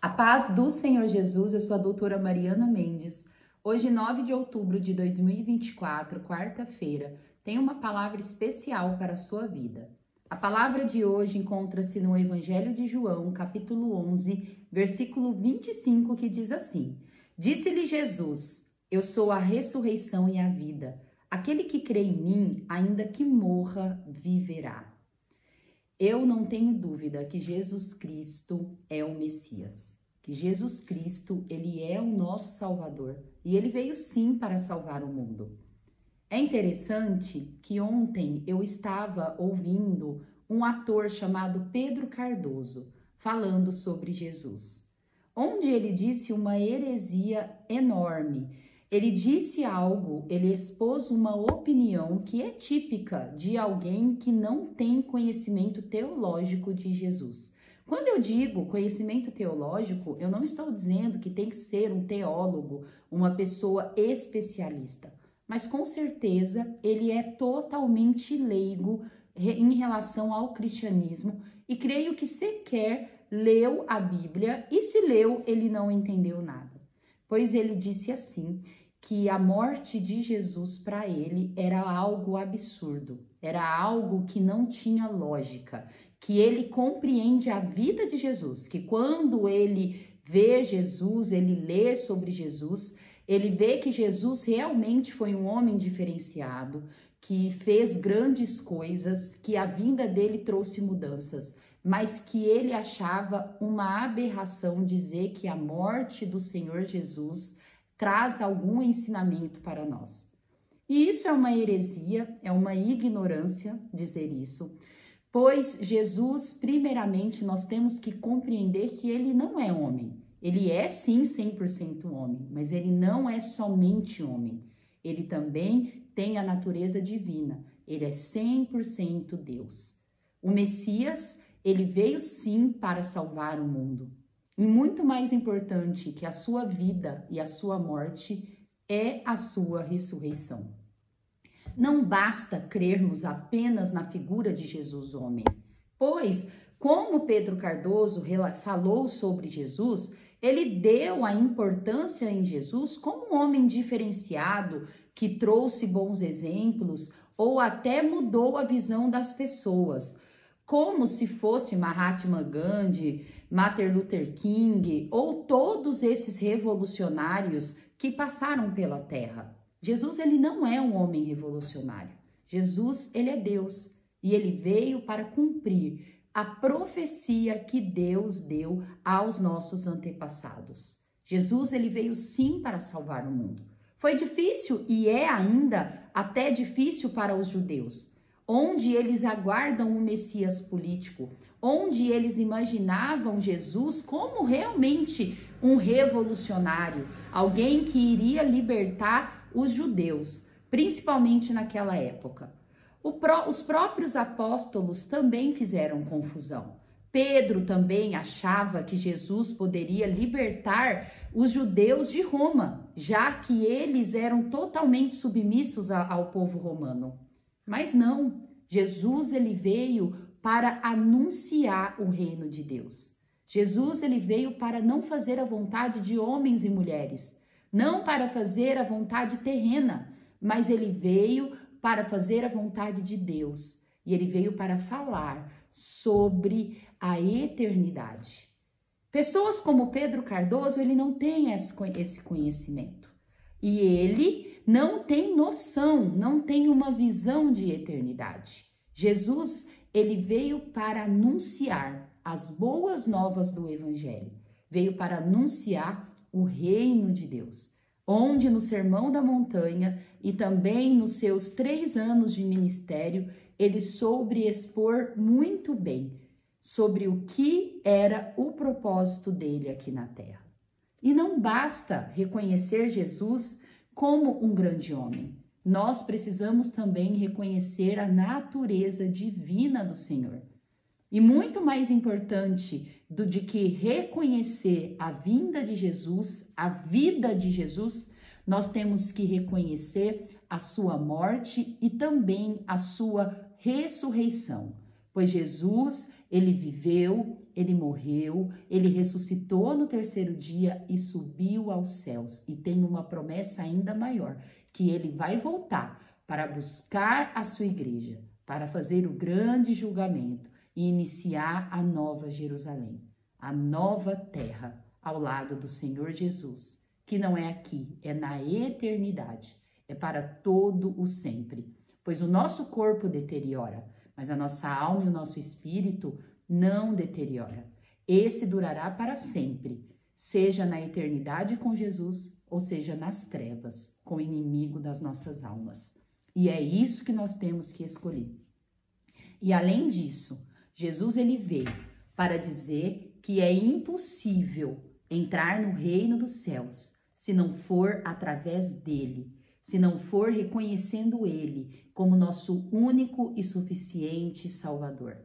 A paz do Senhor Jesus, eu sou a doutora Mariana Mendes. Hoje, 9 de outubro de 2024, quarta-feira, tem uma palavra especial para a sua vida. A palavra de hoje encontra-se no Evangelho de João, capítulo 11, versículo 25, que diz assim: Disse-lhe Jesus, eu sou a ressurreição e a vida. Aquele que crê em mim, ainda que morra, viverá. Eu não tenho dúvida que Jesus Cristo é o Messias, que Jesus Cristo, ele é o nosso Salvador e ele veio sim para salvar o mundo. É interessante que ontem eu estava ouvindo um ator chamado Pedro Cardoso falando sobre Jesus, onde ele disse uma heresia enorme. Ele disse algo, ele expôs uma opinião que é típica de alguém que não tem conhecimento teológico de Jesus. Quando eu digo conhecimento teológico, eu não estou dizendo que tem que ser um teólogo, uma pessoa especialista, mas com certeza ele é totalmente leigo em relação ao cristianismo e creio que sequer leu a Bíblia e se leu, ele não entendeu nada. Pois ele disse assim, que a morte de Jesus para ele era algo absurdo, era algo que não tinha lógica, que ele compreende a vida de Jesus, que quando ele vê Jesus, ele lê sobre Jesus, ele vê que Jesus realmente foi um homem diferenciado, que fez grandes coisas, que a vinda dele trouxe mudanças, mas que ele achava uma aberração dizer que a morte do Senhor Jesus traz algum ensinamento para nós. E isso é uma heresia, é uma ignorância dizer isso, pois Jesus, primeiramente, nós temos que compreender que ele não é homem. Ele é sim 100% homem, mas ele não é somente homem. Ele também tem a natureza divina, ele é 100% Deus. O Messias, ele veio sim para salvar o mundo. E muito mais importante que a sua vida e a sua morte é a sua ressurreição. Não basta crermos apenas na figura de Jesus homem, pois, como Pedro Cardoso falou sobre Jesus, ele deu a importância em Jesus como um homem diferenciado, que trouxe bons exemplos ou até mudou a visão das pessoas, como se fosse Mahatma Gandhi, Martin Luther King ou todos esses revolucionários que passaram pela terra. Jesus, ele não é um homem revolucionário. Jesus, ele é Deus e ele veio para cumprir a profecia que Deus deu aos nossos antepassados. Jesus, ele veio sim para salvar o mundo. Foi difícil e é ainda até difícil para os judeus, onde eles aguardam um Messias político, onde eles imaginavam Jesus como realmente um revolucionário, alguém que iria libertar os judeus, principalmente naquela época. Os próprios apóstolos também fizeram confusão. Pedro também achava que Jesus poderia libertar os judeus de Roma, já que eles eram totalmente submissos ao povo romano. Mas não, Jesus ele veio para anunciar o reino de Deus. Jesus ele veio para não fazer a vontade de homens e mulheres, não para fazer a vontade terrena, mas ele veio para fazer a vontade de Deus. E ele veio para falar sobre a eternidade. Pessoas como Pedro Cardoso, ele não tem esse conhecimento. E ele não tem noção, não tem uma visão de eternidade. Jesus, ele veio para anunciar as boas novas do Evangelho. Veio para anunciar o reino de Deus, onde no Sermão da Montanha e também nos seus 3 anos de ministério, ele soube expor muito bem sobre o que era o propósito dele aqui na Terra. E não basta reconhecer Jesus como um grande homem. Nós precisamos também reconhecer a natureza divina do Senhor. E muito mais importante do que reconhecer a vinda de Jesus, a vida de Jesus, nós temos que reconhecer a sua morte e também a sua ressurreição, pois Jesus, Ele viveu, ele morreu, ele ressuscitou no terceiro dia e subiu aos céus. E tem uma promessa ainda maior, que ele vai voltar para buscar a sua igreja, para fazer o grande julgamento e iniciar a nova Jerusalém, a nova terra ao lado do Senhor Jesus, que não é aqui, é na eternidade, é para todo o sempre. Pois o nosso corpo deteriora, mas a nossa alma e o nosso espírito não deteriora. Esse durará para sempre, seja na eternidade com Jesus, ou seja nas trevas, com o inimigo das nossas almas. E é isso que nós temos que escolher. E além disso, Jesus ele veio para dizer que é impossível entrar no reino dos céus se não for através dele, se não for reconhecendo ele como nosso único e suficiente Salvador.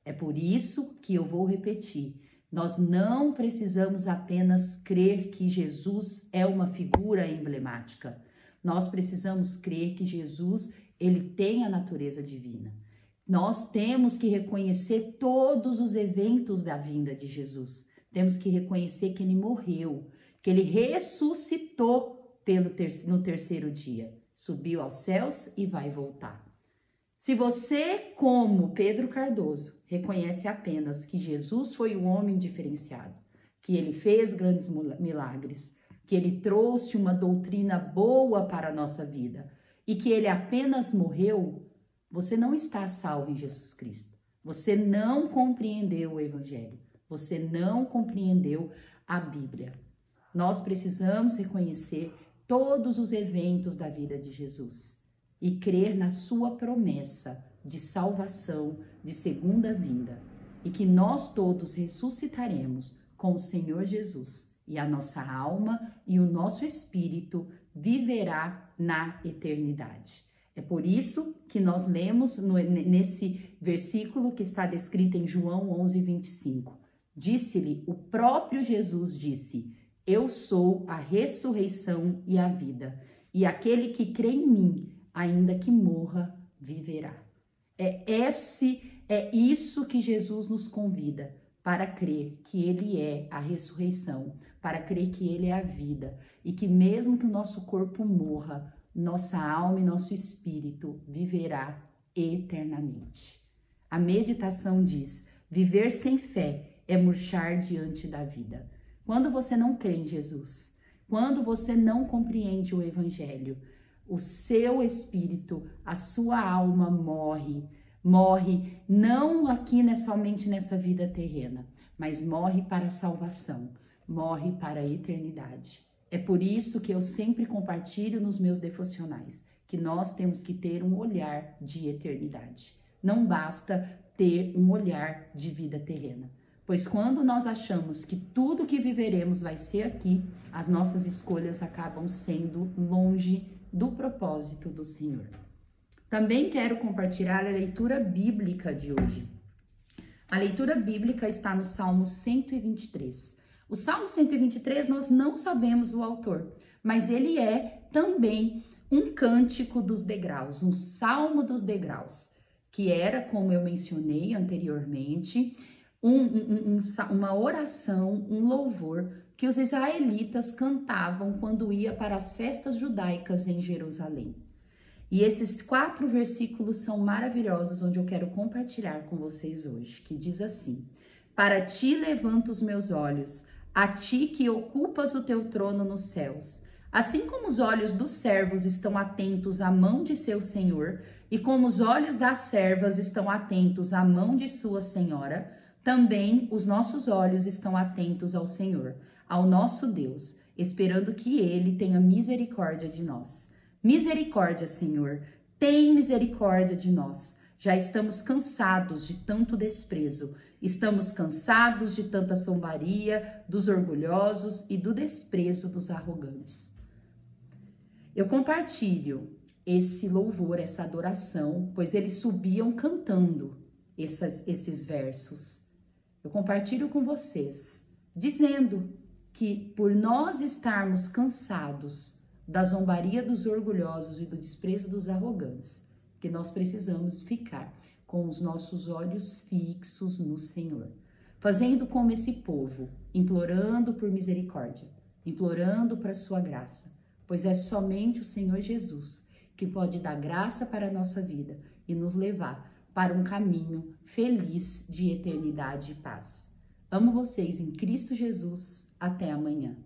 É por isso que eu vou repetir, nós não precisamos apenas crer que Jesus é uma figura emblemática. Nós precisamos crer que Jesus, ele tem a natureza divina. Nós temos que reconhecer todos os eventos da vinda de Jesus. Temos que reconhecer que ele morreu, que ele ressuscitou no terceiro dia, subiu aos céus e vai voltar. Se você, como Pedro Cardoso, reconhece apenas que Jesus foi um homem diferenciado, que ele fez grandes milagres, que ele trouxe uma doutrina boa para a nossa vida e que ele apenas morreu, você não está salvo em Jesus Cristo. Você não compreendeu o Evangelho. Você não compreendeu a Bíblia. Nós precisamos reconhecer todos os eventos da vida de Jesus e crer na sua promessa de salvação, de segunda vinda, e que nós todos ressuscitaremos com o Senhor Jesus e a nossa alma e o nosso espírito viverá na eternidade. É por isso que nós lemos nesse versículo que está descrito em João 11:25. Disse-lhe, o próprio Jesus disse, eu sou a ressurreição e a vida, e aquele que crê em mim, ainda que morra, viverá. É isso que Jesus nos convida, para crer que ele é a ressurreição, para crer que ele é a vida, e que mesmo que o nosso corpo morra, nossa alma e nosso espírito viverá eternamente. A meditação diz, viver sem fé é murchar diante da vida. Quando você não crê em Jesus, quando você não compreende o Evangelho, o seu espírito, a sua alma morre não aqui somente nessa vida terrena, mas morre para a salvação, morre para a eternidade. É por isso que eu sempre compartilho nos meus devocionais, que nós temos que ter um olhar de eternidade. Não basta ter um olhar de vida terrena. Pois quando nós achamos que tudo que viveremos vai ser aqui, as nossas escolhas acabam sendo longe do propósito do Senhor. Também quero compartilhar a leitura bíblica de hoje. A leitura bíblica está no Salmo 123. O Salmo 123 nós não sabemos o autor, mas ele é também um cântico dos degraus, um salmo dos degraus, que era, como eu mencionei anteriormente, uma oração, um louvor que os israelitas cantavam quando ia para as festas judaicas em Jerusalém. E esses 4 versículos são maravilhosos, onde eu quero compartilhar com vocês hoje, que diz assim: para ti levanto os meus olhos, a ti que ocupas o teu trono nos céus. Assim como os olhos dos servos estão atentos à mão de seu senhor, e como os olhos das servas estão atentos à mão de sua senhora, também os nossos olhos estão atentos ao Senhor, ao nosso Deus, esperando que ele tenha misericórdia de nós. Misericórdia, Senhor, tem misericórdia de nós. Já estamos cansados de tanto desprezo, estamos cansados de tanta zombaria dos orgulhosos e do desprezo dos arrogantes. Eu compartilho esse louvor, essa adoração, pois eles subiam cantando esses versos. Eu compartilho com vocês, dizendo que por nós estarmos cansados da zombaria dos orgulhosos e do desprezo dos arrogantes, que nós precisamos ficar com os nossos olhos fixos no Senhor, fazendo como esse povo, implorando por misericórdia, implorando para sua graça, pois é somente o Senhor Jesus que pode dar graça para a nossa vida e nos levar para um caminho feliz de eternidade e paz. Amo vocês em Cristo Jesus. Até amanhã.